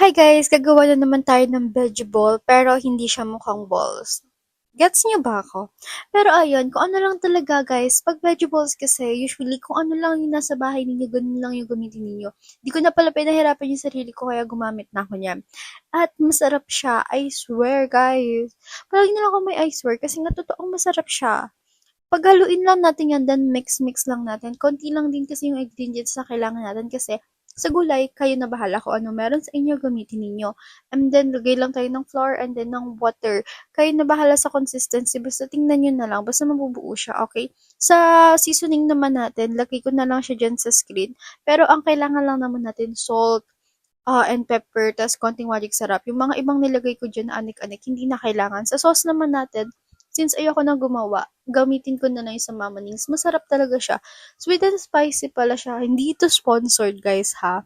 Hi guys! Gagawa na naman tayo ng veggie ball pero hindi siya mukhang balls. Gets niyo ba ako? Pero ayun, kung ano lang talaga guys, pag veggie balls kasi, usually kung ano lang yung nasa bahay ninyo, ganun lang yung gamitin ninyo. Di ko na pala pinahirapan yung sarili ko kaya gumamit na ako niyan. At masarap siya, I swear guys. Palagi na lang ako may I swear kasi nga totoong masarap siya. Paghaluin lang natin yan, then mix-mix lang natin. Konti lang din kasi yung ingredients na kailangan natin kasi sa gulay, kayo na bahala kung ano meron sa inyo, gamitin ninyo. And then, lagay lang tayo ng flour and then ng water. Kayo na bahala sa consistency. Basta tingnan nyo na lang. Basta mabubuo siya, okay? Sa seasoning naman natin, lagay ko na lang siya dyan sa screen. Pero ang kailangan lang naman natin, salt, and pepper, tas konting magic sarap. Yung mga ibang nilagay ko dyan na anik-anik, hindi na kailangan. Sa sauce naman natin, since ayoko na gumawa, gamitin ko na lang yung sa Mama Nings. Masarap talaga siya. Sweet and spicy pala siya. Hindi ito sponsored, guys, ha?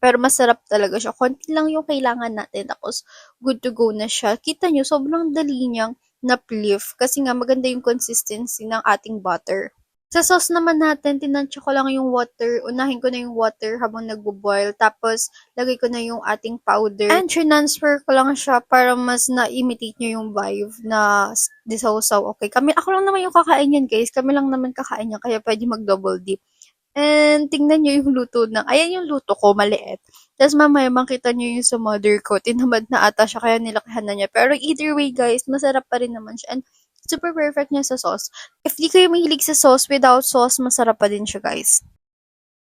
Pero masarap talaga siya. Konti lang yung kailangan natin. Tapos, good to go na siya. Kita nyo, sobrang dali niyang na-pliff. Kasi nga, maganda yung consistency ng ating butter. Sa sauce naman natin, tinansya ko lang yung water. Unahin ko na yung water habang nagbo-boil. Tapos, lagay ko na yung ating powder. And transfer ko lang siya para mas na-imitate nyo yung vibe na disaw-saw. Okay, ako lang naman yung kakain yan, guys. Kami lang naman kakain yan. Kaya pwede mag-double dip. And tingnan nyo yung luto ng, ayan yung luto ko, maliit. Tapos mamaya makita nyo yung sa mother ko, tinamad na ata siya, kaya nilakihan na niya. Pero either way guys, masarap pa rin naman siya. And super perfect niya sa sauce. If di kayo mahilig sa sauce, without sauce, masarap pa din siya guys.